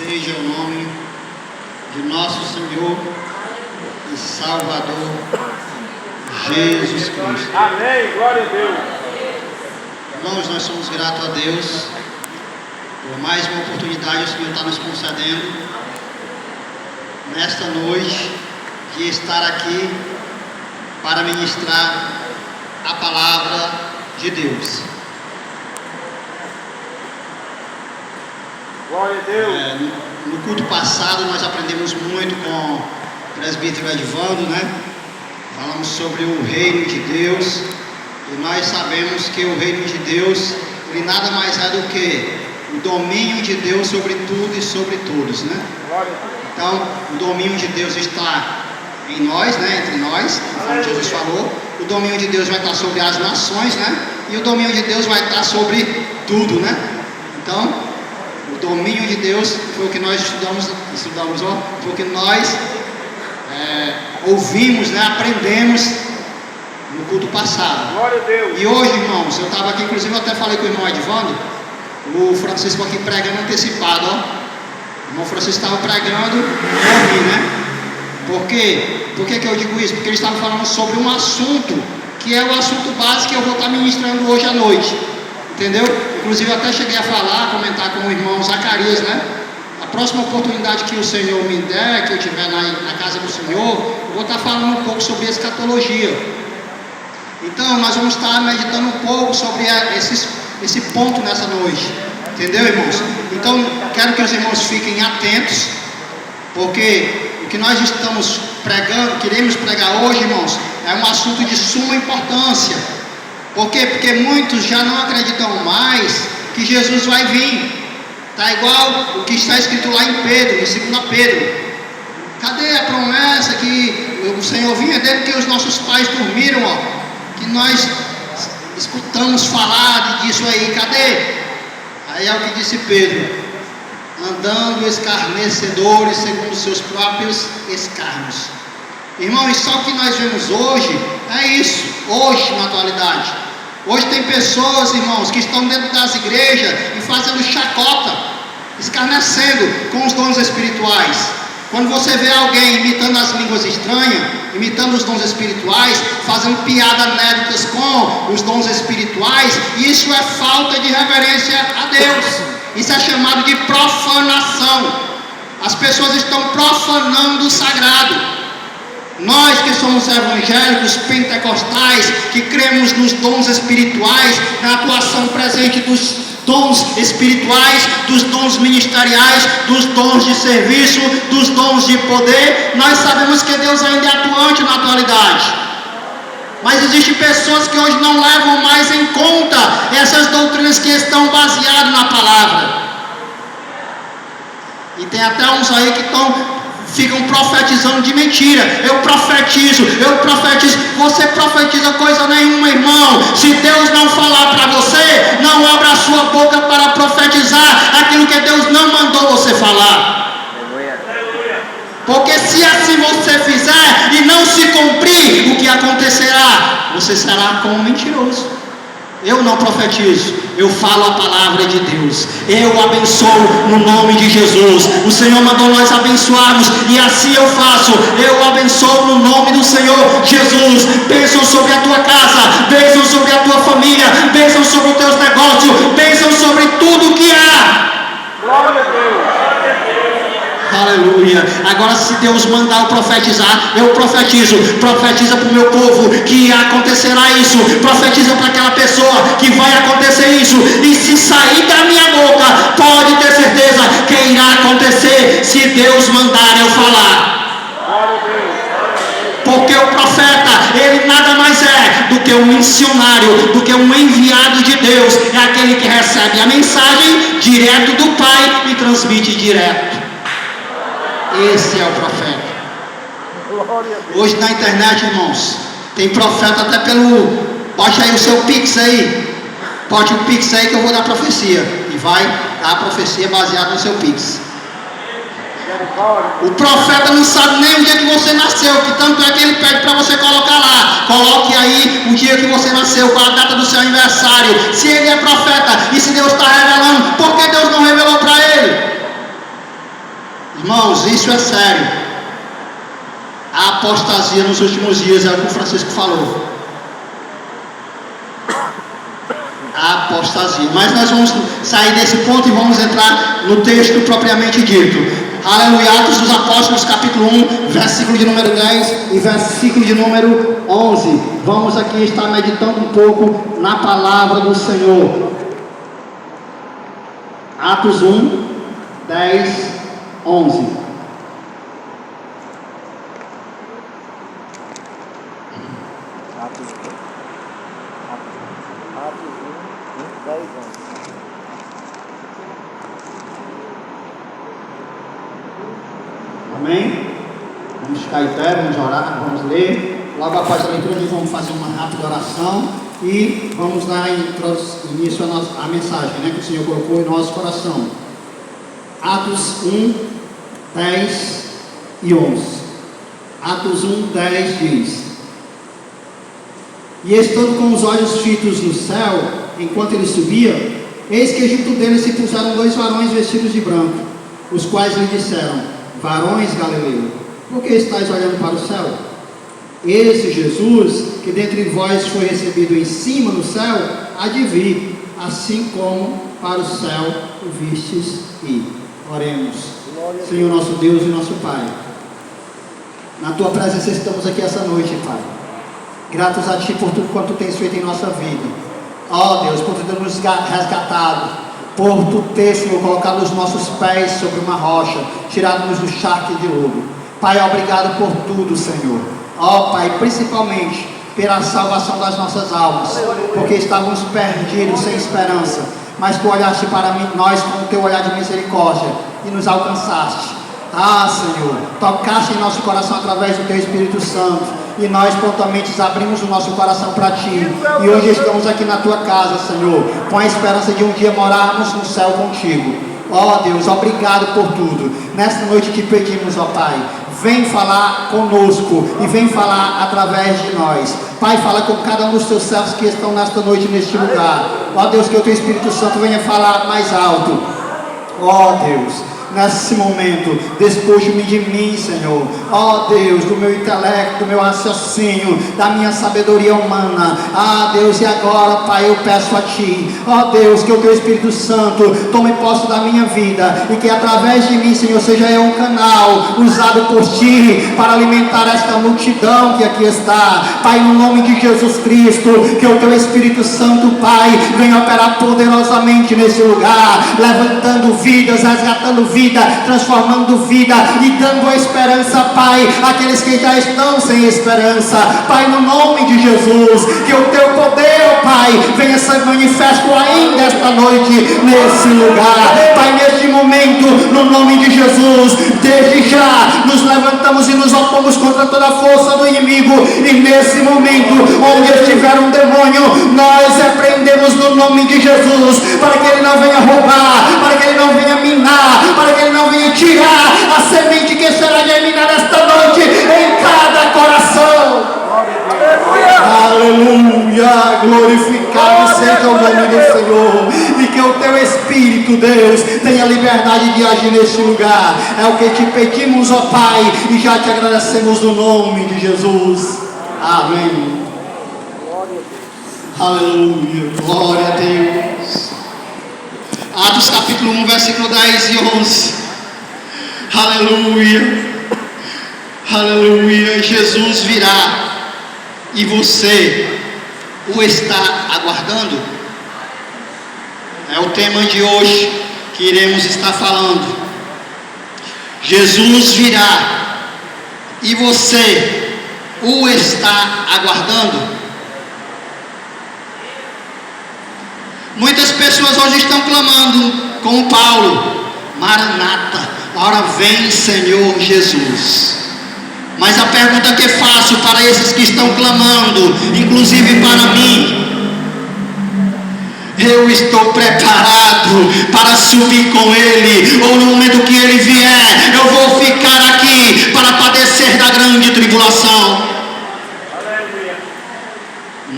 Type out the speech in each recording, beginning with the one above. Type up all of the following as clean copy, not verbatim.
seja o nome de nosso Senhor e Salvador Jesus Cristo. Amém, glória a Deus. Irmãos, nós somos gratos a Deus por mais uma oportunidade que o Senhor está nos concedendo nesta noite de estar aqui para ministrar a palavra de Deus. Glória a Deus. No culto passado nós aprendemos muito com o presbítero Edvando, né? Falamos sobre o reino de Deus e nós sabemos que o reino de Deus, ele nada mais é do que o domínio de Deus sobre tudo e sobre todos, né? Glória a Deus. Então, o domínio de Deus está em nós, né? Entre nós, como Jesus falou. O domínio de Deus vai estar sobre as nações, né? E o domínio de Deus vai estar sobre tudo, né? Então, o domínio de Deus foi o que nós estudamos, foi o que nós ouvimos, né? Aprendemos no culto passado. Glória a Deus. E hoje, irmãos, eu estava aqui, inclusive eu até falei com o irmão Edvando, o Francisco aqui pregando antecipado, ó. O irmão Francisco estava pregando aqui, né? Por quê? Por que eu digo isso? Porque ele estava falando sobre um assunto que é o assunto básico que eu vou estar ministrando hoje à noite. Entendeu? Inclusive eu até cheguei a falar, a comentar com o irmão Zacarias, né? A próxima oportunidade que o Senhor me der, que eu estiver na casa do Senhor, eu vou estar falando um pouco sobre escatologia. Então nós vamos estar meditando um pouco sobre esse ponto nessa noite. Entendeu, irmãos? Então quero que os irmãos fiquem atentos, porque o que nós estamos pregando, queremos pregar hoje, irmãos, é um assunto de suma importância. Por quê? Porque muitos já não acreditam mais que Jesus vai vir. Está igual o que está escrito lá em Pedro, em 2 Pedro. Cadê a promessa que o Senhor vinha desde que os nossos pais dormiram, ó? Que nós escutamos falar disso aí. Cadê? Aí é o que disse Pedro: andando escarnecedores segundo seus próprios escárnios. Irmão, e só o que nós vemos hoje é isso, hoje na atualidade. Hoje tem pessoas, irmãos, que estão dentro das igrejas e fazendo chacota, escarnecendo com os dons espirituais. Quando você vê alguém imitando as línguas estranhas, imitando os dons espirituais, fazendo piada anédotas com os dons espirituais, isso é falta de reverência a Deus. Isso é chamado de profanação. As pessoas estão profanando o sagrado. Nós que somos evangélicos, pentecostais, que cremos nos dons espirituais, na atuação presente dos dons espirituais, dos dons ministeriais, dos dons de serviço, dos dons de poder, nós sabemos que Deus ainda é atuante na atualidade. Mas existem pessoas que hoje não levam mais em conta essas doutrinas que estão baseadas na palavra. E tem até uns aí que ficam profetizando de mentira. Eu profetizo. Você profetiza coisa nenhuma, irmão. Se Deus não falar para você, não abra a sua boca para profetizar aquilo que Deus não mandou você falar. Porque se assim você fizer e não se cumprir, o que acontecerá? Você será como um mentiroso. Eu não profetizo, eu falo a palavra de Deus. Eu abençoo no nome de Jesus. O Senhor mandou nós abençoarmos e assim eu faço. Eu abençoo no nome do Senhor Jesus. Bênção sobre a tua casa, bênção sobre a tua família, bênção sobre os teus negócios, bênção sobre tudo que há. Glória a Deus. Aleluia. Agora, se Deus mandar eu profetizar, eu profetizo. Profetiza para o meu povo que acontecerá isso. Profetiza para aquela pessoa que vai acontecer isso. E se sair da minha boca, pode ter certeza que irá acontecer, se Deus mandar eu falar. Porque o profeta, ele nada mais é do que um missionário, do que um enviado de Deus. É aquele que recebe a mensagem direto do Pai e transmite direto. Esse é o profeta. Hoje na internet, irmãos, tem profeta até pelo... Bote aí o seu Pix aí. Bote o Pix aí que eu vou dar profecia. E vai dar a profecia baseada no seu Pix. O profeta não sabe nem o dia que você nasceu, que tanto é que ele pede para você colocar lá. Coloque aí o dia que você nasceu, qual a data do seu aniversário. Se ele é profeta e se Deus está revelando, por que Deus não revelou para ele? isso é sério. A apostasia nos últimos dias é o que o Francisco falou. A apostasia. Mas nós vamos sair desse ponto e vamos entrar no texto propriamente dito. Aleluia. Atos dos Apóstolos, capítulo 1, versículo de número 10 e versículo de número 11. Vamos aqui estar meditando um pouco na palavra do Senhor. Atos 1, 10, 11. Atos 1, 10, 11. Amém? Vamos ficar em pé, vamos orar, vamos ler. Logo após a leitura, nós vamos fazer uma rápida oração e vamos dar início à mensagem, né, que o Senhor colocou em nosso coração. Atos 1, 10 e 11. Atos 1, 10 diz: E estando com os olhos fitos no céu, enquanto ele subia, eis que junto dele se puseram 2 varões vestidos de branco, os quais lhe disseram: Varões Galileus, por que estáis olhando para o céu? Esse Jesus, que dentre vós foi recebido em cima no céu, há de vir, assim como para o céu o vistes ir. Oremos. Senhor nosso Deus e nosso Pai, na Tua presença estamos aqui essa noite, Pai. Gratos a Ti por tudo quanto Tu tens feito em nossa vida. Ó Deus, por Tu ter nos resgatado, por Tu ter, Senhor, colocado os nossos pés sobre uma rocha, tirado-nos do charque de lodo. Pai, obrigado por tudo, Senhor. Ó Pai, principalmente pela salvação das nossas almas, porque estávamos perdidos, sem esperança, mas Tu olhaste para nós com o Teu olhar de misericórdia e nos alcançaste. Ah, Senhor, tocaste em nosso coração através do Teu Espírito Santo, e nós prontamente abrimos o nosso coração para Ti, e hoje estamos aqui na Tua casa, Senhor, com a esperança de um dia morarmos no céu contigo. Ó Deus, obrigado por tudo. Nesta noite te pedimos, ó Pai, vem falar conosco e vem falar através de nós. Pai, fala com cada um dos Teus servos que estão nesta noite neste lugar. Ó Deus, que o Teu Espírito Santo venha falar mais alto. Ó Deus, nesse momento, despojo-me de mim, Senhor. Ó Deus, do meu intelecto, do meu raciocínio, da minha sabedoria humana. Ah Deus, e agora, Pai, eu peço a Ti, ó Deus, que o Teu Espírito Santo tome posse da minha vida e que através de mim, Senhor, seja eu um canal usado por Ti para alimentar esta multidão que aqui está. Pai, no nome de Jesus Cristo, que o Teu Espírito Santo, Pai, venha operar poderosamente nesse lugar, levantando vidas, resgatando vidas, transformando vida e dando a esperança, Pai, àqueles que já estão sem esperança. Pai, no nome de Jesus, que o Teu poder, Pai, venha ser manifesto ainda esta noite nesse lugar. Pai, neste momento, no nome de Jesus, desde já nos levantamos e nos opomos contra toda a força do inimigo, e nesse momento, onde estiver um demônio, nós repreendemos no nome de Jesus, para que ele não venha roubar, para que ele não venha minar, para que ele não venha tirar a semente que será germinada esta noite em cada coração. Aleluia, glorificado seja o nome do Senhor, e que o Teu Espírito, Deus, tenha liberdade de agir neste lugar. É o que te pedimos, ó Pai, e já te agradecemos no nome de Jesus. Amém. Aleluia, glória a Deus. Atos capítulo 1, versículo 10 e 11. Aleluia, aleluia. Jesus virá e você o está aguardando? É o tema de hoje que iremos estar falando. Jesus virá e você o está aguardando? Muitas pessoas hoje estão clamando com Paulo: Maranata, ora vem Senhor Jesus. Mas a pergunta que faço para esses que estão clamando, inclusive para mim: eu estou preparado para subir com Ele, ou no momento que Ele vier, eu vou ficar aqui para padecer da grande tribulação?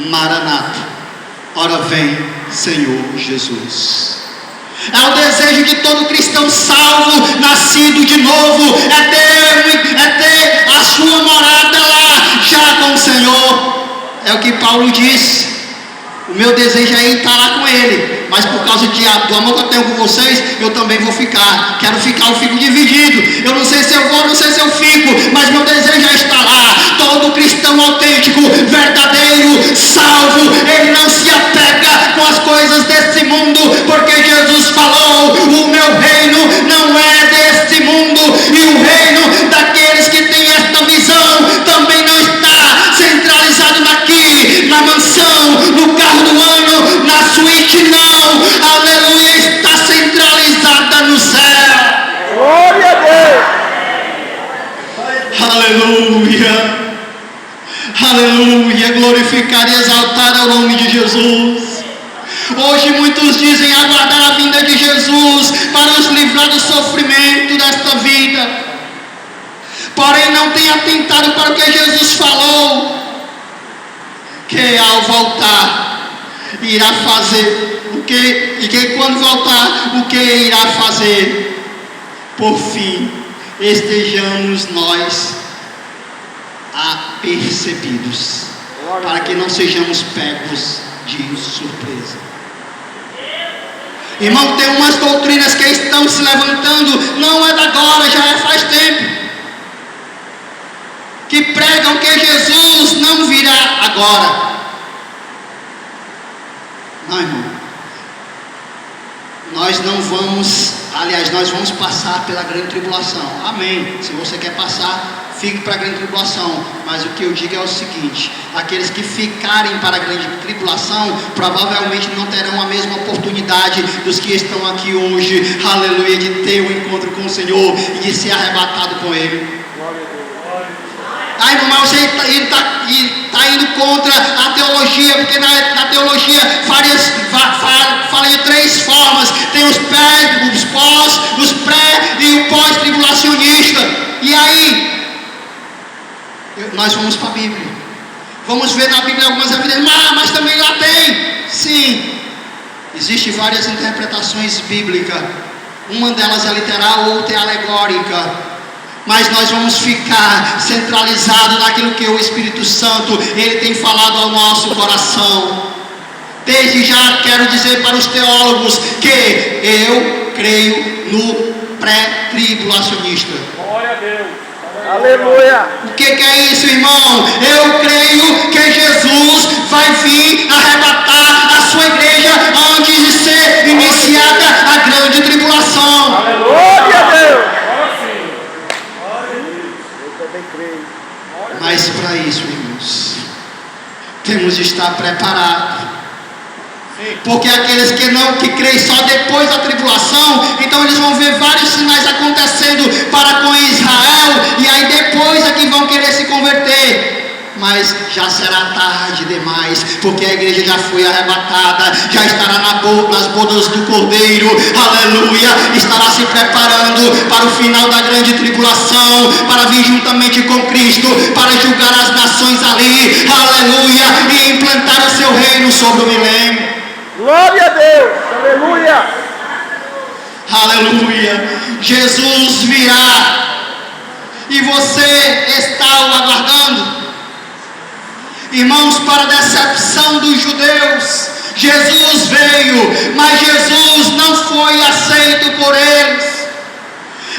Maranata, ora vem Senhor Jesus. É o desejo de todo cristão salvo, nascido de novo, é ter a sua morada lá, já com o Senhor. É o que Paulo diz. O meu desejo é estar lá com Ele, mas por causa do amor que eu tenho por vocês, eu também vou ficar. Quero ficar, eu fico dividido. Eu não sei se eu vou, não sei se eu fico, mas meu desejo é estar lá. Todo cristão autêntico, verdadeiro, salvo, ele não se apega com as coisas desse mundo, porque Jesus falou: o meu reino não é deste mundo, e o reino daqueles que têm esta visão também não está centralizado aqui, na mansão, no carro do ano, na suíte, não. Aleluia, está centralizada no céu. Glória a Deus. Aleluia. Aleluia, glorificar e exaltar ao nome de Jesus. Hoje muitos dizem aguardar a vinda de Jesus para nos livrar do sofrimento desta vida, porém não tem atentado para o que Jesus falou, que ao voltar irá fazer o que, e que quando voltar, o que irá fazer? Por fim, estejamos nós apercebidos, para que não sejamos pegos de surpresa. Irmão, tem umas doutrinas que estão se levantando, não é da agora, já é faz tempo, que pregam que Jesus não virá agora. Não, irmão, nós não vamos, aliás, nós vamos passar pela grande tribulação, amém. Se você quer passar, fique para a grande tribulação, mas o que eu digo é o seguinte: aqueles que ficarem para a grande tribulação provavelmente não terão a mesma oportunidade dos que estão aqui hoje, aleluia, de ter um encontro com o Senhor e de ser arrebatado com Ele. Ai, irmão, você está indo contra a teologia, porque na teologia fala de três formas: tem os pré, os pós, os pré e o pós-tribulacionista. E aí, nós vamos para a Bíblia, vamos ver na Bíblia algumas evidências, mas também lá tem, sim, existem várias interpretações bíblicas, uma delas é literal, outra é alegórica, mas nós vamos ficar centralizados naquilo que o Espírito Santo, Ele tem falado ao nosso coração. Desde já quero dizer para os teólogos que eu creio no pré-tribulacionista. Glória a Deus. Aleluia. O que é isso, irmão? Eu creio que Jesus vai vir arrebatar a sua igreja antes de ser iniciada a grande tribulação. Glória a Deus. Agora sim. Eu também creio. Mas para isso, irmãos, temos de estar preparados. Porque aqueles que creem só depois da tribulação, então eles vão ver vários sinais acontecendo para com Israel, e aí depois é que vão querer se converter. Mas já será tarde demais, porque a igreja já foi arrebatada, já estará nas bodas do Cordeiro, aleluia, estará se preparando para o final da grande tribulação, para vir juntamente com Cristo, para julgar as nações ali, aleluia, e implantar o seu reino sobre o milênio. Glória a Deus. Aleluia. Aleluia. Jesus virá e você está o aguardando. Irmãos, para a decepção dos judeus, Jesus veio, mas Jesus não foi aceito por eles.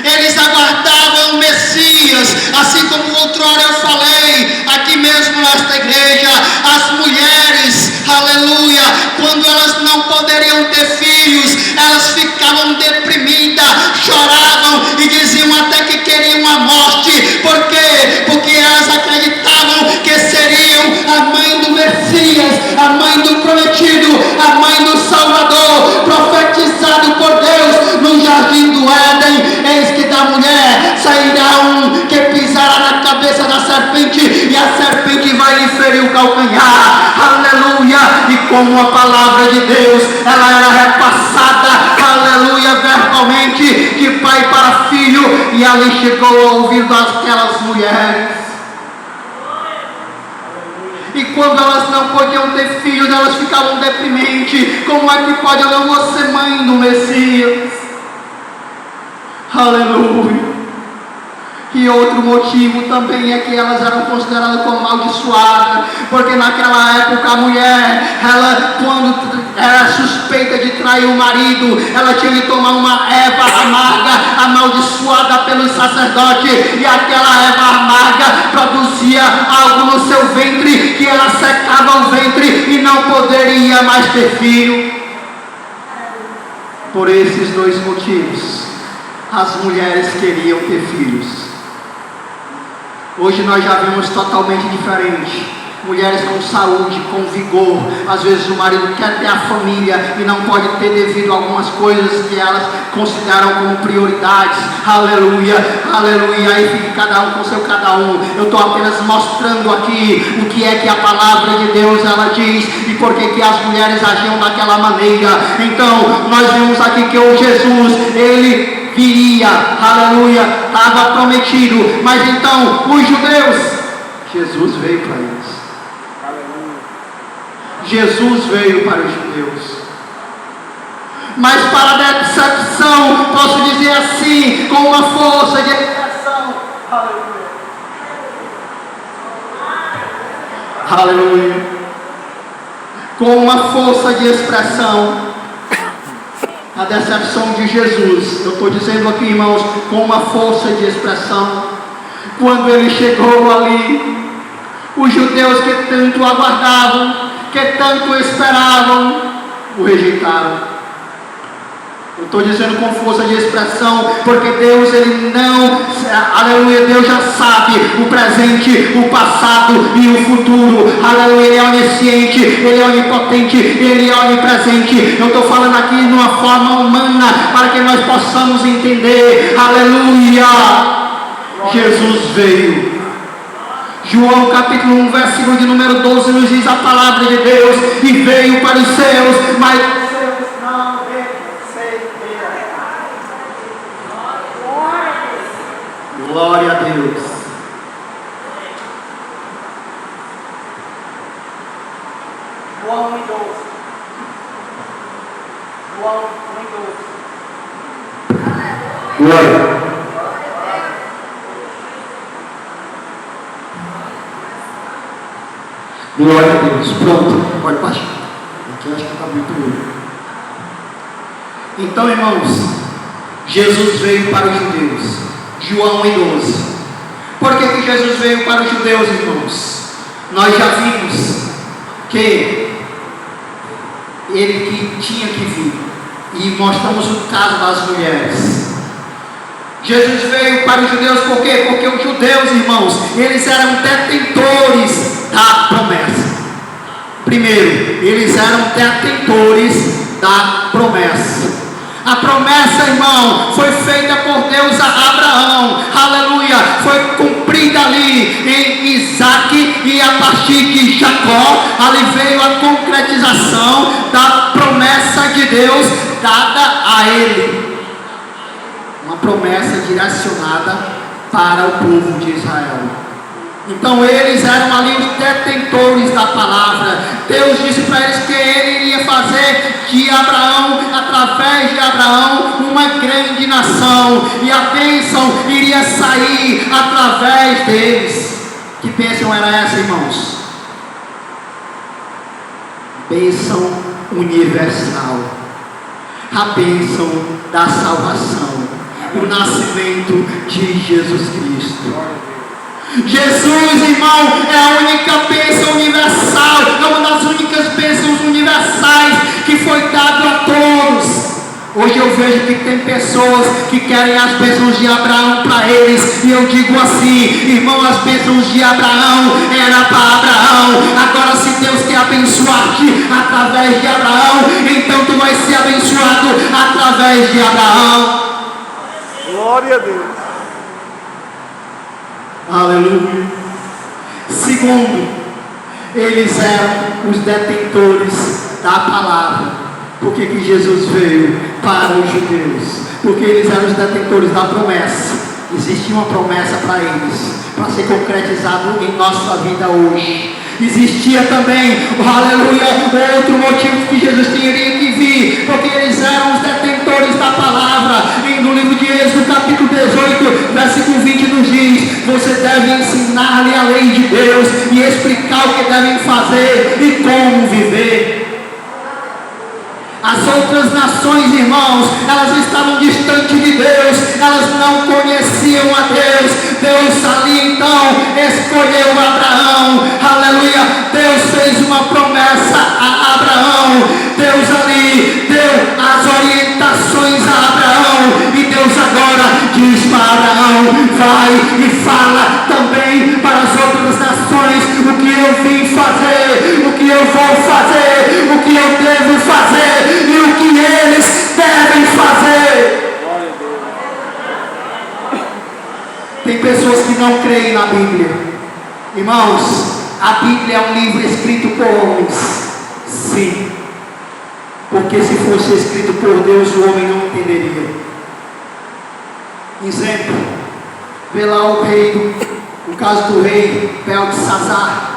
Eles aguardavam o Messias, assim como outrora eu falei, aqui mesmo nesta igreja, as mulheres, aleluia, quando elas não poderiam ter filhos, elas ficavam deprimidas, choravam e diziam até que queriam a morte. Por quê? Porque elas acreditavam que seriam a mãe do Messias, a mãe do prometido, a mãe do Salvador, profetizado por Deus no jardim do Éden. Eis que da mulher sairá um que pisará na cabeça da serpente, e a serpente vai lhe ferir o calcanhar, aleluia. E como a palavra de Deus, ela era repassada, aleluia, verbalmente, de pai para filho, e ali chegou ao ouvido daquelas mulheres. E quando elas não podiam ter filhos, elas ficavam deprimentes. Como é que pode eu não vou ser mãe do Messias? Aleluia. E outro motivo também é que elas eram consideradas como amaldiçoadas, porque naquela época a mulher, ela quando era suspeita de trair o marido, ela tinha que tomar uma erva amarga, amaldiçoada pelos sacerdotes, e aquela erva amarga produzia algo no seu ventre, que ela secava o ventre e não poderia mais ter filho. Por esses dois motivos, as mulheres queriam ter filhos. Hoje nós já vemos totalmente diferente. Mulheres com saúde, com vigor. Às vezes o marido quer ter a família e não pode ter devido a algumas coisas que elas consideram como prioridades. Aleluia, aleluia. Aí fica cada um com seu cada um. Eu estou apenas mostrando aqui o que é que a palavra de Deus ela diz e por que as mulheres agiam daquela maneira. Então nós vemos aqui que o Jesus, ele viria, aleluia, estava prometido, mas então os judeus, Jesus veio para eles. Aleluia. Jesus veio para os judeus, mas para a decepção, posso dizer assim, com uma força de expressão, aleluia, aleluia, com uma força de expressão. A decepção de Jesus, eu estou dizendo aqui, irmãos, com uma força de expressão. Quando ele chegou ali, os judeus que tanto aguardavam, que tanto esperavam, o rejeitaram. Eu estou dizendo com força de expressão, porque Deus, ele não, aleluia, Deus já sabe o presente, o passado e o futuro, aleluia, ele é onisciente, ele é onipotente, ele é onipresente. Eu estou falando aqui de uma forma humana, para que nós possamos entender, aleluia, Jesus veio. João capítulo 1, versículo de número 12, nos diz a palavra de Deus, e veio para os seus, mas os seus não receberam. Glória a Deus. João 1:12. João 1:12. Glória. Glória a Deus. Pronto, pode baixar. Aqui eu acho que está muito ruim. Então, irmãos, Jesus veio para os judeus. João 1:12. Por que Jesus veio para os judeus, irmãos? Nós já vimos que ele que tinha que vir. E mostramos o caso das mulheres. Jesus veio para os judeus por quê? Porque os judeus, irmãos, eles eram detentores da promessa. Primeiro, eles eram detentores da promessa. A promessa, irmão, foi feita por Deus a Abraão, aleluia, foi cumprida ali em Isaac, e a partir de Jacó, ali veio a concretização da promessa de Deus dada a ele. Uma promessa direcionada para o povo de Israel. Então eles eram ali os detentores da palavra. Deus disse para eles que ele iria fazer de Abraão, através de Abraão, uma grande nação, e a bênção iria sair através deles. Que bênção era essa, irmãos? Bênção universal, a bênção da salvação, o nascimento de Jesus Cristo. Jesus, irmão, é a única bênção universal, é uma das únicas bênçãos universais que foi dado a todos. Hoje eu vejo que tem pessoas que querem as bênçãos de Abraão para eles, e eu digo assim, irmão, as bênçãos de Abraão era para Abraão. Agora, se Deus quer abençoar-te através de Abraão, então tu vai ser abençoado através de Abraão. Glória a Deus. Aleluia. Segundo, eles eram os detentores da palavra. Por que Jesus veio para os judeus? Porque eles eram os detentores da promessa. Existia uma promessa para eles, para ser concretizado em nossa vida hoje. Existia também, aleluia, outro motivo que Jesus teria que vir, porque eles eram os detentores da palavra. E no livro de Êxodo, capítulo 18, versículo 20, nos diz: você deve ensinar-lhe a lei de Deus e explicar o que devem fazer e como viver. As outras nações, irmãos, elas estavam distantes de Deus, elas não conheciam a Deus. Deus ali então escolheu Abraão, aleluia. Deus fez uma promessa a Abraão. Deus ali deu as orientações a Abraão, e Deus agora diz para Abraão: vai e fala também para as outras nações o que eu vim fazer, o que eu vou fazer, o que eu devo fazer e o que eles devem fazer. Tem pessoas que não creem na Bíblia. Irmãos, a Bíblia é um livro escrito por homens. Sim. Porque se fosse escrito por Deus, o homem não entenderia. Exemplo, vê lá o caso do rei Beltesazar.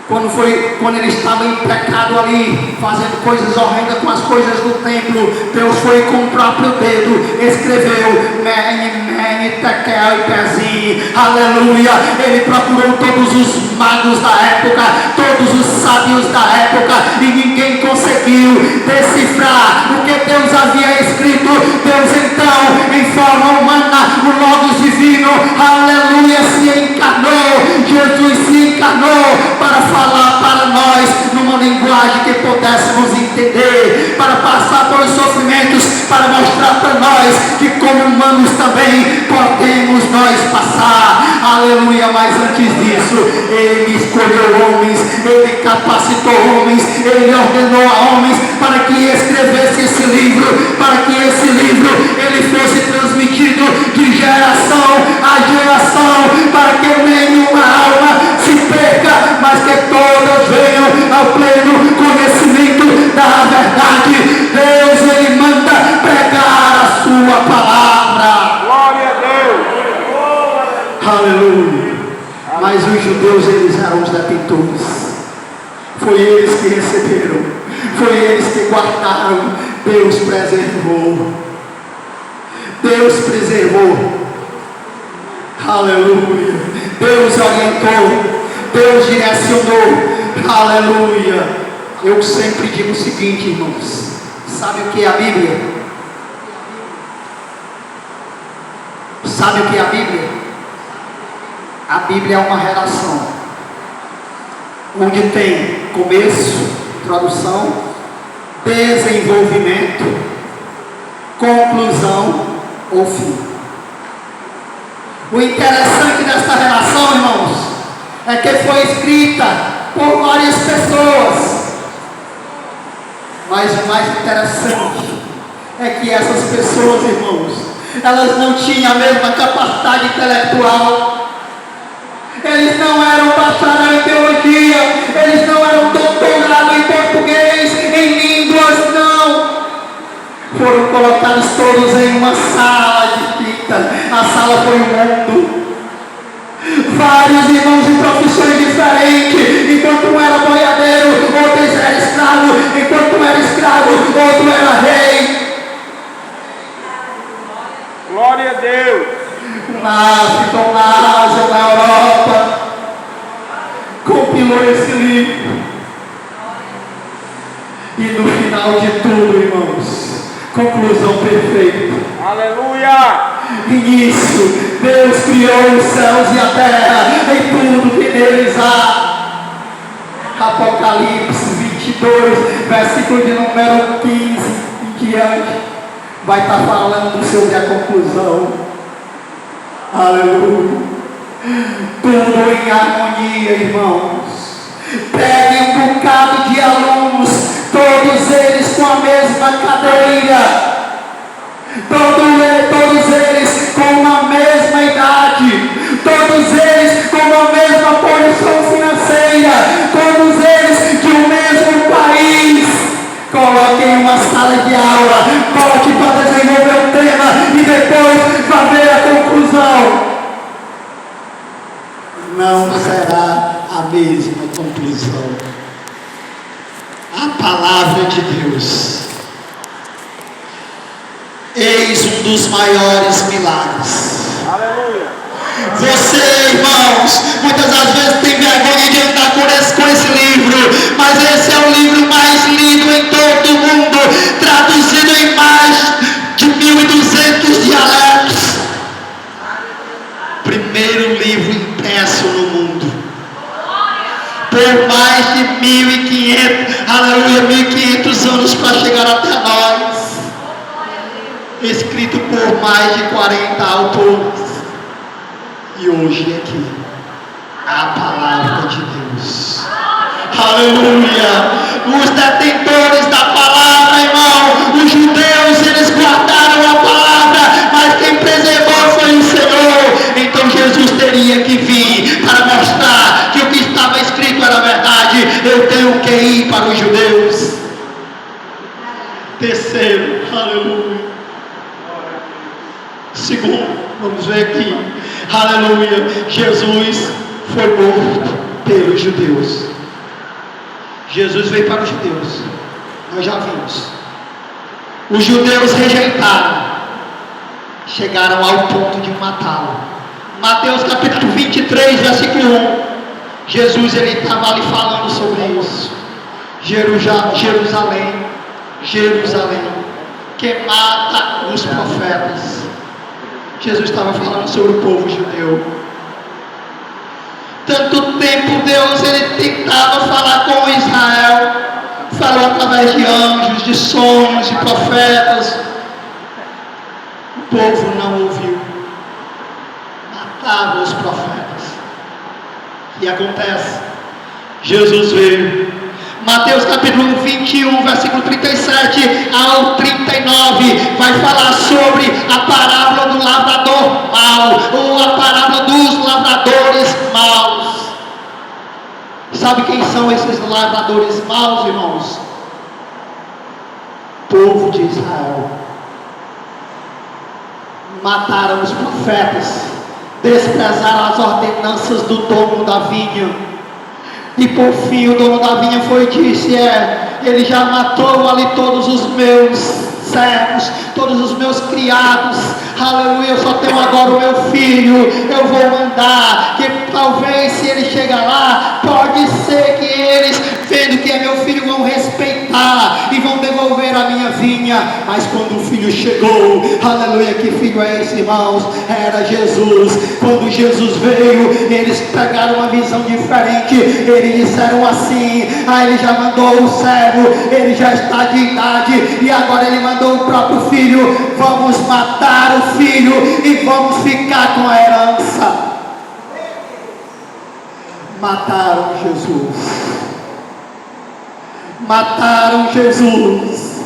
Quando ele estava em pecado ali, fazendo coisas horrendas com as coisas do templo, Deus foi com o próprio dedo, escreveu Mene, Mene, Tekel e Pezim, aleluia. Ele procurou todos os magos da época, todos os sábios da época, e ninguém conseguiu decifrar o que Deus havia escrito. Deus então, em forma humana, o Logos divino, aleluia, se encarnou. Jesus se encarnou para falar para nós numa linguagem que pudéssemos entender, para passar pelos sofrimentos, para mostrar para nós que como humanos também podemos nós passar, aleluia. Mas antes disso, Ele escolheu homens, Ele capacitou homens, Ele ordenou a homens para que escrevesse esse livro, para que esse livro ele fosse transmitido de geração a geração, para que nenhuma alma se perca, mas que todas venham ao pleno conhecimento da verdade. Deus, Ele manda pregar a sua palavra. Glória a Deus. Aleluia. Mas os judeus, eles eram os detentores. Foi eles que receberam, foi eles que guardaram. Deus preservou. Deus preservou. Aleluia. Deus orientou, Deus direcionou. Aleluia. Eu sempre digo o seguinte, irmãos: sabe o que é a Bíblia? Sabe o que é a Bíblia? A Bíblia é uma relação, onde tem começo, introdução, desenvolvimento, conclusão ou fim. O interessante dessa relação, irmãos, é que foi escrita por várias pessoas. Mas o mais interessante é que essas pessoas, irmãos, elas não tinham a mesma capacidade intelectual. Eles não eram bacharel em teologia, eles não eram doutorado em português, em línguas, não. Foram colocados todos em uma sala distinta. A sala foi o mundo. Vários irmãos de profissões diferentes. Enquanto um era boiadeiro, outro era escravo. Enquanto um era escravo, outro era rei. Glória a Deus. Na África, na Ásia, na Europa, compilou esse livro. E no final de tudo, irmãos, conclusão perfeita. Aleluia. Início, Deus criou os céus e a terra e tudo que neles há. Apocalipse 22, versículo de número 15 em diante, vai estar falando sobre a conclusão. Aleluia. Tudo em harmonia, irmãos. Pegue um bocado de alunos, todos eles com a mesma cadeira, todos eles com a mesma idade, todos eles com a mesma posição financeira, todos eles de um mesmo país. Coloque em uma sala de aula, coloque para desenvolver o tema e depois para ver a conclusão. Não será a mesma conclusão. A palavra de Deus. Eis um dos maiores milagres. Aleluia. Você, irmãos, muitas das vezes tem vergonha de andar com esse livro, mas esse é o livro mais lido em todo o mundo, traduzido em mais de 1.200 dialetos. Primeiro livro impresso no mundo. Por mais de 1.500, aleluia, 1.500 anos para chegar até nós. Escrito por mais de 40 autores. E hoje aqui, a palavra de Deus. Aleluia. Os detentores da palavra, irmão, os judeus, eles guardaram a palavra, mas quem preservou foi o Senhor. Então Jesus teria que vir para mostrar que o que estava escrito era verdade. Eu tenho que ir para os judeus. Terceiro, aleluia. Segundo, vamos ver aqui, aleluia, Jesus foi morto pelos judeus. Jesus veio para os judeus, nós já vimos. Os judeus rejeitaram, chegaram ao ponto de matá-lo. Mateus capítulo 23, versículo 1. Jesus, ele estava ali falando sobre isso. Jerusalém, que mata os profetas. Jesus estava falando sobre o povo judeu. Tanto tempo Deus, ele tentava falar com Israel, falou através de anjos, de sonhos, de profetas. O povo não ouviu, matava os profetas. O que acontece? Jesus veio. Mateus capítulo 21, versículo 37 ao 39, vai falar sobre a parábola do lavrador mau, ou a parábola dos lavradores maus. Sabe quem são esses lavradores maus, irmãos? Povo de Israel. Mataram os profetas, desprezaram as ordenanças do dono da vinha. E por fim o dono da vinha foi e disse: ele já matou ali todos os meus servos, todos os meus criados, aleluia, eu só tenho agora o meu filho. Eu vou mandar, que talvez se ele chegar lá, pode ser que eles, vendo que é meu filho, vão respeitar e vão devolver a minha vinha. Mas quando o filho chegou, aleluia, que filho é esse, irmãos? Era Jesus. Quando Jesus veio, eles pegaram uma visão diferente. Eles disseram assim: ele já mandou o servo, ele já está de idade, e agora ele mandou o próprio filho. Vamos matar o filho e vamos ficar com a herança. Mataram Jesus. Mataram Jesus.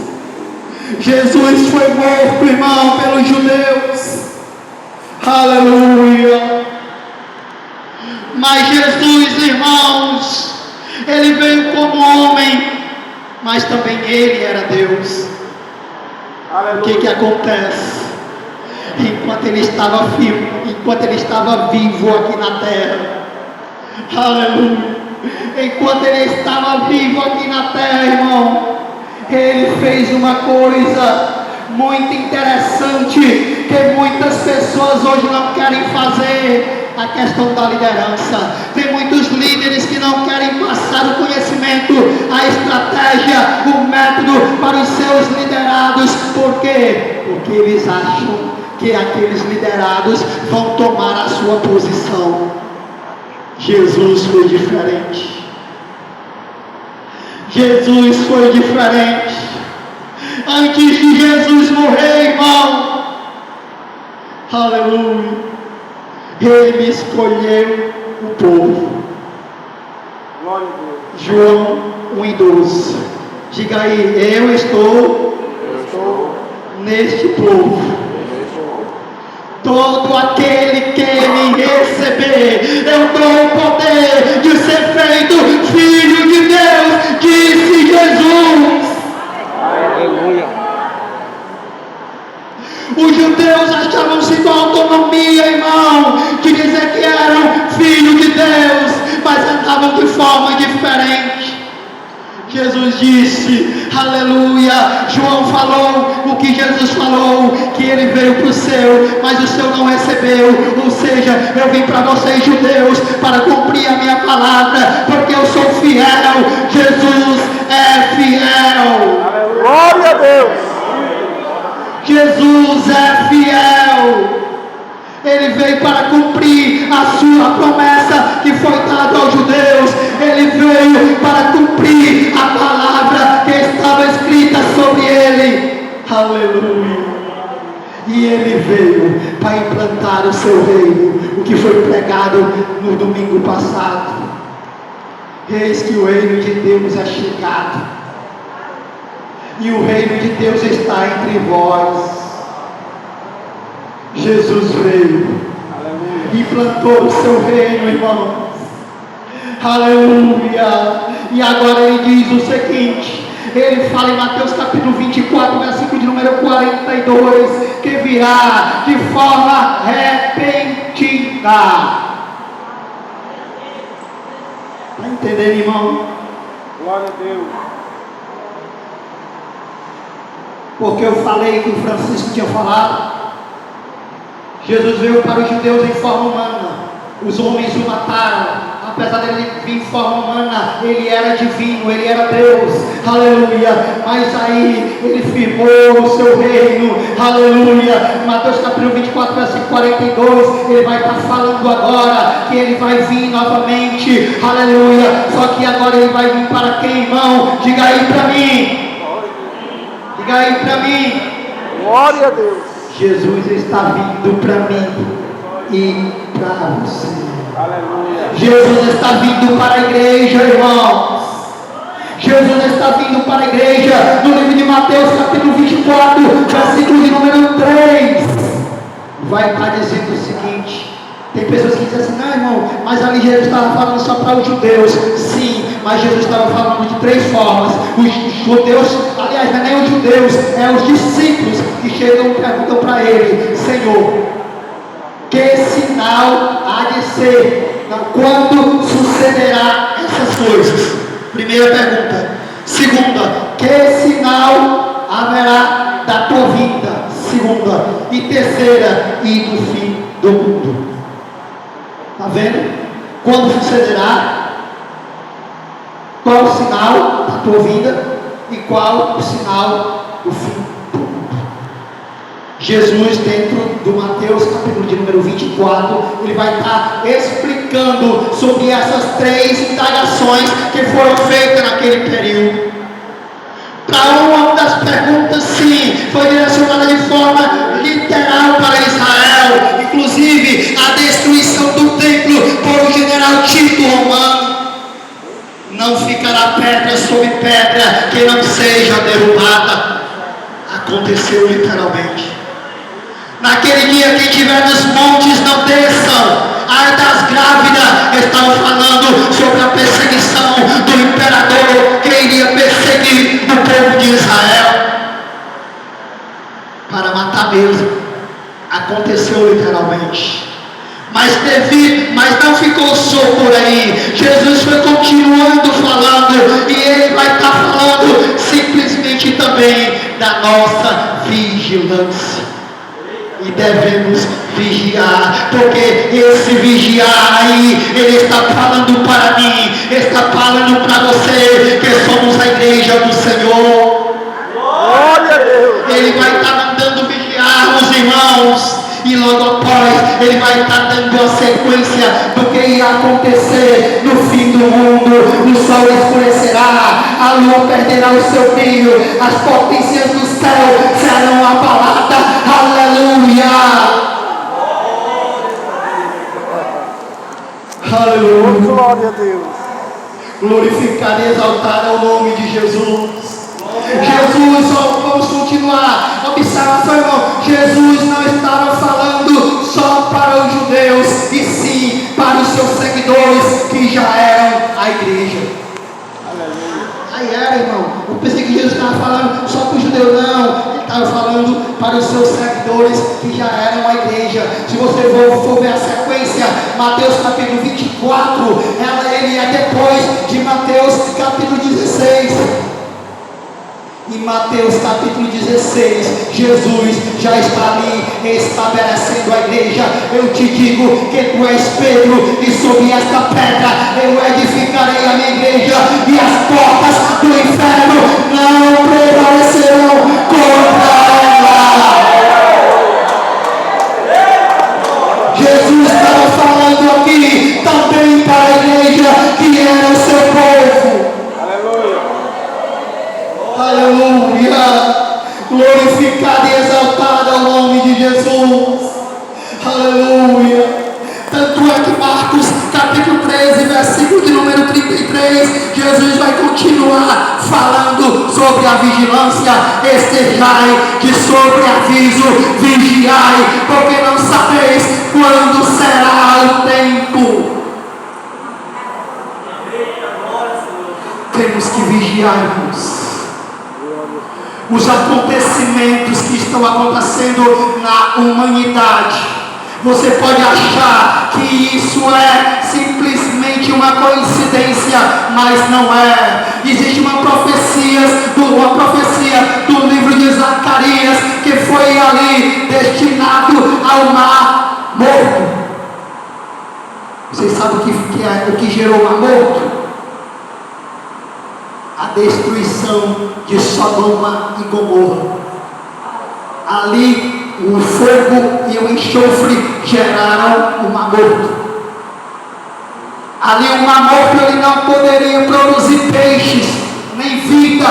Jesus foi morto, irmão, pelos judeus. Aleluia. Mas Jesus, irmãos, ele veio como homem, mas também ele era Deus. O que acontece? Enquanto ele estava vivo aqui na terra, aleluia, enquanto ele estava vivo aqui na terra, irmão, ele fez uma coisa muito interessante que muitas pessoas hoje não querem fazer. A questão da liderança. Tem muitos líderes que não querem passar o conhecimento, a estratégia, o método para os seus liderados. Por quê? Porque eles acham que aqueles liderados vão tomar a sua posição. Jesus foi diferente. Jesus foi diferente. Antes de Jesus morrer, irmão, aleluia, ele escolheu o povo. Glória a Deus. João 1:12. Diga aí: eu estou neste povo. Todo aquele que me receber, eu dou o poder de ser feito filho de Deus, disse Jesus. Aleluia. Os judeus achavam-se com autonomia, irmão, de dizer que eram filhos de Deus, mas andavam de forma diferente. disse, aleluia. João falou o que Jesus falou, que ele veio para o seu, mas o seu não recebeu. Ou seja, eu vim para vocês judeus para cumprir a minha palavra, porque eu sou fiel. Jesus é fiel. Glória a Deus. Jesus é fiel. Ele veio para cumprir a sua promessa que foi dada aos judeus. Ele veio para cumprir a palavra que estava escrita sobre ele. Aleluia. E ele veio para implantar o seu reino, o que foi pregado no domingo passado. Eis que o reino de Deus é chegado, e o reino de Deus está entre vós. Jesus veio, implantou o seu reino, irmãos. Aleluia. E agora ele diz o seguinte, ele fala em Mateus capítulo 24, versículo de número 42, que virá de forma repentina. Está entendendo, irmão? Glória a Deus. Porque eu falei que o Francisco tinha falado. Jesus veio para os judeus em forma humana. Os homens o mataram. Apesar dele vir em forma humana, ele era divino, ele era Deus. Aleluia. Mas aí ele firmou o seu reino. Aleluia. Mateus capítulo 24, versículo 42. Ele vai estar falando agora que ele vai vir novamente. Aleluia. Só que agora ele vai vir para quem, irmão? Diga aí para mim. Diga aí para mim. Glória a Deus. Jesus está vindo para mim e para você. Aleluia. Jesus está vindo para a igreja, irmãos. Jesus está vindo para a igreja. No livro de Mateus, capítulo 24, versículo de número 3, vai estar dizendo o seguinte. Tem pessoas que dizem assim, não, irmão, mas ali Jesus estava falando só para os judeus. Sim, mas Jesus estava falando de três formas. Os judeus, aliás, não é nem os judeus, é os discípulos que chegam e perguntam para ele, Senhor, que sinal há de ser? Quando sucederá essas coisas? Primeira pergunta. Segunda, que sinal haverá da tua vinda? Segunda. E terceira, e do fim do mundo? Está vendo? Quando sucederá? Qual o sinal da tua vinda? E qual o sinal do fim do mundo? Jesus, dentro do Mateus capítulo de número 24, ele vai estar explicando sobre essas três indagações que foram feitas naquele período. Para uma das perguntas, sim, foi direcionada de forma literal para Israel, inclusive a destruição do templo por o general Tito romano. Não ficará pedra sobre pedra que não seja derrubada. Aconteceu literalmente. Naquele dia, quem estiver nos montes não desçam. Ai das grávidas, estavam falando sobre a perseguição do imperador que iria perseguir o povo de Israel para matar mesmo. Aconteceu literalmente. Mas não ficou só por aí. Jesus foi continuando falando, e ele vai estar falando simplesmente também da nossa vigilância. E devemos vigiar, porque esse vigiar aí, ele está falando para mim, está falando para você, que somos a igreja do Senhor. Glória a Deus. Ele vai estar mandando vigiar os irmãos, e logo após ele vai estar dando a sequência do que irá acontecer no fim do mundo. O sol escurecerá, a lua perderá o seu brilho, as potências do céu serão abaladas. Aleluia. Aleluia. Glória a Deus. Glorificar e exaltar ao nome de Jesus. Jesus, vamos continuar. Observação, irmão. Jesus não estava falando só para os judeus, e sim para os seus seguidores, que já eram a igreja. Aí era, irmão. Eu pensei que Jesus estava falando só para os judeus, não. Ele estava falando para os seus seguidores, que já eram a igreja. Se você for ver a sequência, Mateus capítulo 24, ele é depois de Mateus capítulo 16. Em Mateus capítulo 16, Jesus já está ali estabelecendo a igreja. Eu te digo que tu és Pedro, e sobre esta pedra eu edificarei a minha igreja, e as portas do inferno não prevalecerão contra ela. Jesus estava falando aqui também para a igreja que era o seu povo. Aleluia, glorificado e exaltado é o nome de Jesus. Aleluia. Tanto é que Marcos capítulo 13, versículo de número 33, Jesus vai continuar falando sobre a vigilância. Estejai de sobreaviso, vigiai, porque não sabeis quando será o tempo. Temos que vigiar, irmãos. Os acontecimentos que estão acontecendo na humanidade. Você pode achar que isso é simplesmente uma coincidência, mas não é. Existe uma profecia do livro de Zacarias que foi ali destinado ao mar morto. Vocês sabem o que gerou o mar morto? A destruição de Sodoma e Gomorra. Ali o fogo e o enxofre geraram o mar morto. Ali o mar morto ele não poderia produzir peixes, nem vida.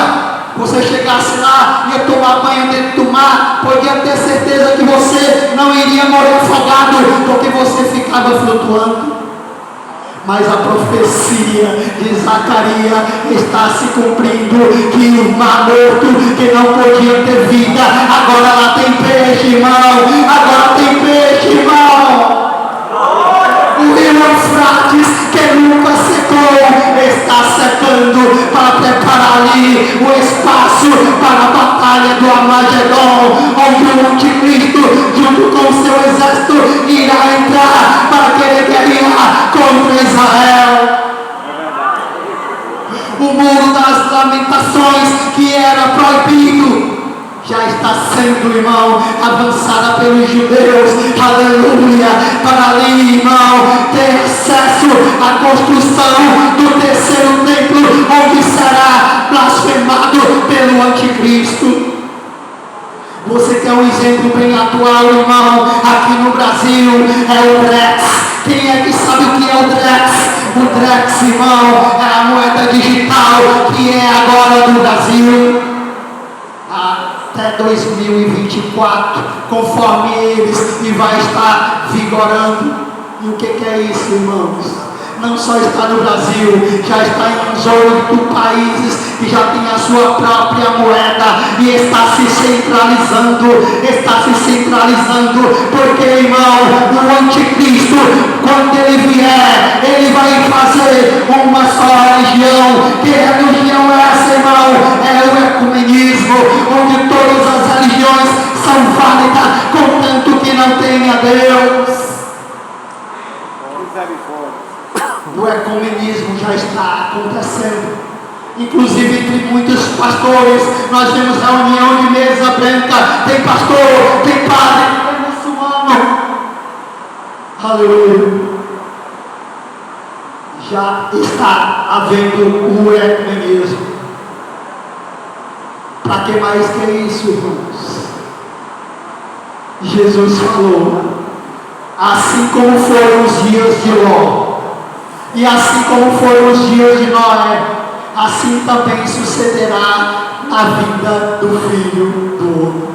Você chegasse lá, ia tomar banho dentro do mar, podia ter certeza que você não iria morrer afogado, porque você ficava flutuando. Mas a profecia de Zacarias está se cumprindo, que o mar morto, que não podia ter vida, agora lá tem peixe, irmão. Agora tem peixe, irmão. O rio Eufrates, que nunca secou, está secando para preparar ali o espaço para a batalha do Armagedon, onde o anticristo, junto com o seu exército, irá entrar para querer guerrear contra Israel. O muro das lamentações, que era proibido, já está sendo, irmão, avançada pelos judeus. Aleluia. Para ali, irmão, ter acesso à construção do terceiro templo, onde será blasfemado pelo anticristo. Você quer um exemplo bem atual, irmão? Aqui no Brasil é o Drex. Quem é que sabe o que é o Drex? O Drex, irmão, é a moeda digital que é agora do Brasil até 2024, conforme eles, e vai estar vigorando. E o que é isso, irmãos? Não só está no Brasil, já está em 18 países que já tem a sua própria moeda e está se centralizando, porque, irmão, o anticristo, quando ele vier, ele vai fazer uma só religião. Que religião é essa, irmão? É o ecumenismo, onde todas as religiões são válidas, contanto que não tenha Deus. O ecumenismo já está acontecendo. Inclusive entre muitos pastores, nós temos reunião de mesa branca. Tem pastor, tem padre, tem muçulmano. Aleluia. Já está havendo o ecumenismo. Para que mais que isso, irmãos? Jesus falou: assim como foram os dias de Ló, e assim como foram os dias de Noé, assim também sucederá na vida do Filho do Homem.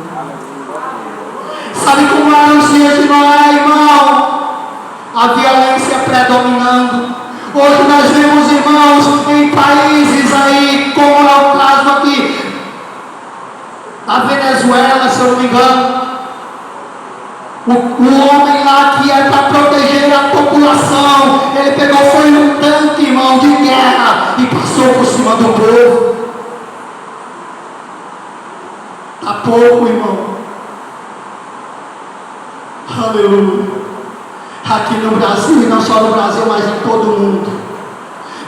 Sabe como eram os dias de Noé, irmão? A violência predominando. Hoje nós vemos, irmãos, em países aí, como é o caso aqui da Venezuela, se eu não me engano, o homem lá que é para proteger a população, ele pegou, foi um tanque, irmão, de guerra e passou por cima do povo. Tá pouco, irmão. Aleluia. Aqui no Brasil, e não só no Brasil, mas em todo o mundo,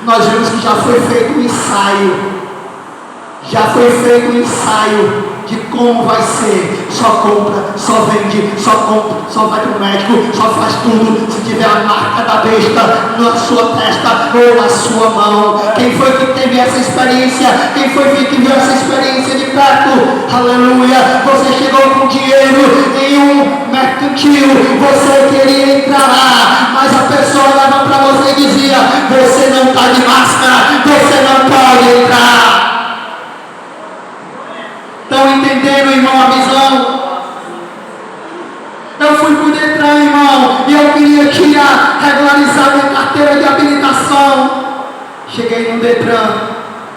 nós vemos que já foi feito um ensaio. Já foi feito um ensaio de como vai ser. Só compra, só vende, só compra, só vai para o médico, só faz tudo se tiver a marca da besta na sua testa ou na sua mão. Quem foi que teve essa experiência? Quem foi que viu essa experiência de perto? Aleluia! Você chegou com dinheiro em um mercantil, você queria entrar lá, mas a pessoa olhava para você e dizia: você não está de máscara, você não pode entrar. Estão entendendo, irmão, a visão? Eu fui por Detran, irmão, e eu queria tirar, regularizar minha carteira de habilitação. Cheguei no Detran,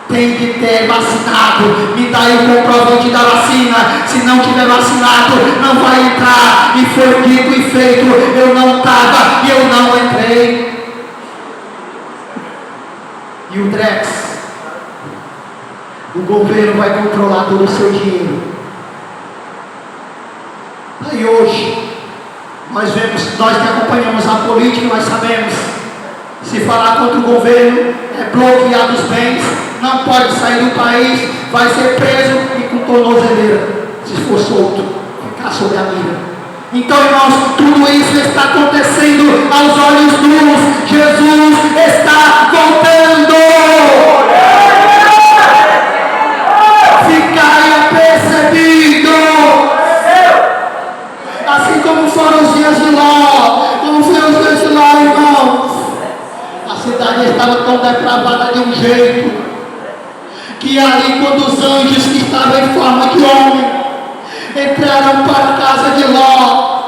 tem que ter vacinado, me dá aí o comprovante da vacina, se não tiver vacinado, não vai entrar. E foi dito e feito, eu não estava e eu não entrei. E o Drex? O governo vai controlar todo o seu dinheiro. Aí hoje, nós que acompanhamos a política, nós sabemos, se falar contra o governo, é bloqueado os bens, não pode sair do país, vai ser preso e com tornozeleira, se for solto, ficar sob a mira. Então, irmãos, tudo isso está acontecendo aos olhos nus. Jesus está voltando. Ficai apercebido. Assim como foram os dias de Ló, como foram os dias de Ló, irmãos. A cidade estava tão depravada de um jeito, que ali, quando os anjos que estavam em forma de homem entraram para a casa de Ló,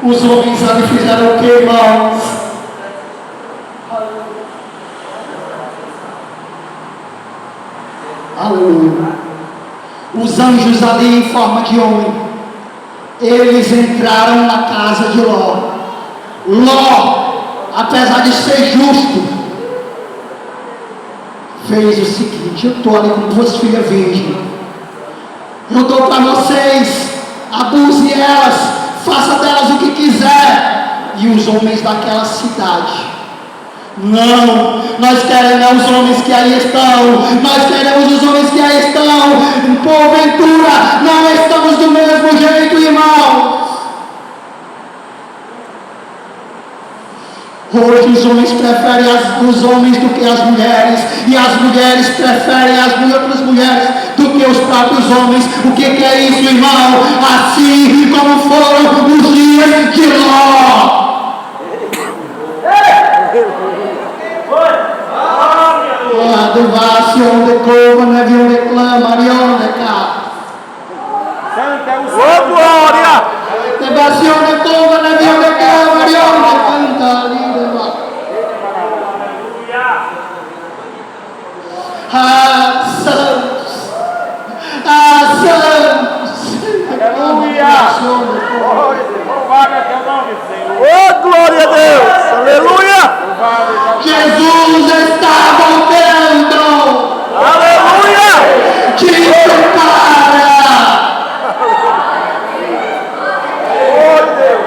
os homens ali fizeram o que, irmãos? Aleluia. Os anjos ali em forma de homem, eles entraram na casa de Ló. Ló, apesar de ser justo, fez o seguinte: eu estou ali com 2 filhas virgens, eu dou para vocês, abuse elas, faça delas o que quiser. E os homens daquela cidade: não, nós queremos os homens que aí estão, nós queremos os homens que aí estão. Porventura, não estamos do mesmo jeito, irmãos. Hoje os homens preferem os homens do que as mulheres, e as mulheres preferem as outras mulheres do que os próprios homens. O que é isso, irmão? Assim como foram os dias de Ló. Adovação de cova, né? Viu reclama, Arião de cá. Ô, glória! Devação de cova, né? Viu reclama, Arião de canta ali de lá. Ah, santos! Ah, santos! Aleluia! Louvado é teu nome, Senhor. Ô, glória a Deus! Aleluia! Jesus está voltando! Aleluia! Te prepara! Glória a Deus!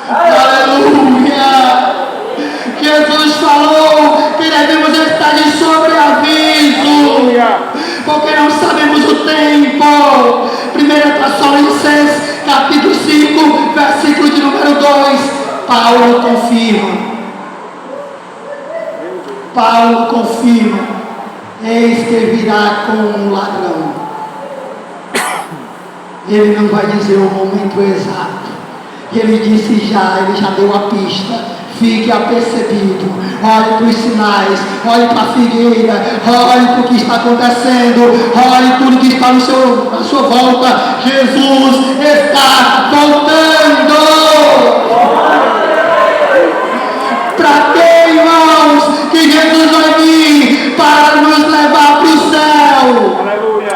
Aleluia! Jesus falou que devemos estar de sobreaviso, porque não sabemos o tempo. 1 Tessalonicenses, capítulo 5, versículo de número 2. Paulo confirma, eis que virá como um ladrão. Ele não vai dizer o momento exato. Ele já deu a pista. Fique apercebido, olhe para os sinais, olhe para a figueira, olhe para o que está acontecendo, olhe tudo que está à sua volta. Jesus está voltando. Para quê, irmãos? Que Jesus vai vir para nos levar para o céu. Aleluia!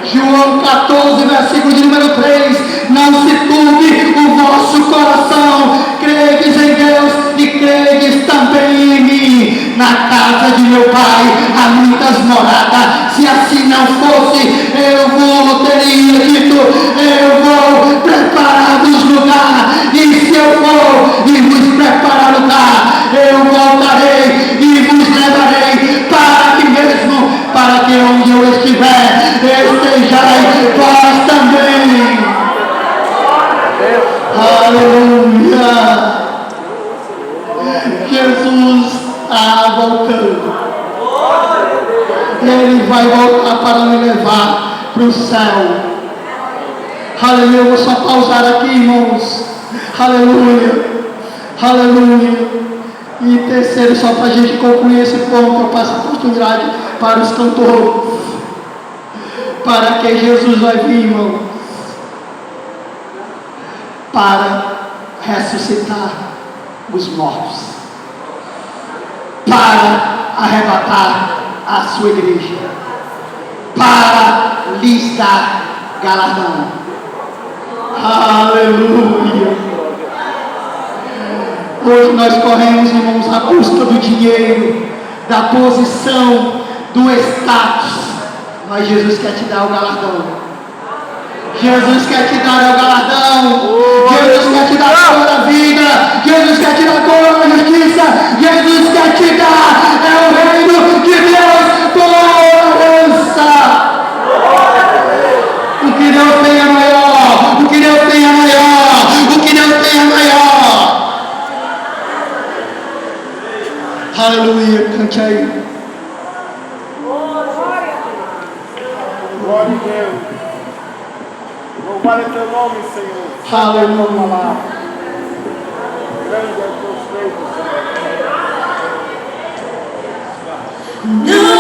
João 14, versículo de número 3. Não se turbe o vosso coração. Credes em Deus e credes também em mim. Na casa de meu Pai há muitas moradas. Se assim não fosse, eu teria dito, eu vou Aleluia. Jesus está voltando. Ele vai voltar para me levar para o céu. Aleluia. Eu vou só pausar aqui, irmãos. Aleluia. Aleluia. E terceiro, só para a gente concluir esse ponto, eu passo a oportunidade para os cantores. Para que Jesus vai vir, irmão, para ressuscitar os mortos, para arrebatar a sua igreja, para lhes dar galardão. Aleluia. Hoje nós corremos, irmãos, à busca do dinheiro, da posição, do status. Mas Jesus quer te dar o galardão. Jesus quer te dar o galardão. Jesus quer te dar a coroa da vida. Jesus quer te dar a coroa da justiça. Jesus quer te dar. É o reino de Deus por herança. O que Deus tem é maior. O que Deus tem é maior. O que Deus tem é maior. Aleluia. Cante aí. Glória a Deus. Louvado é teu nome, Senhor. Aleluia. Grande é o teu feito, Senhor. Não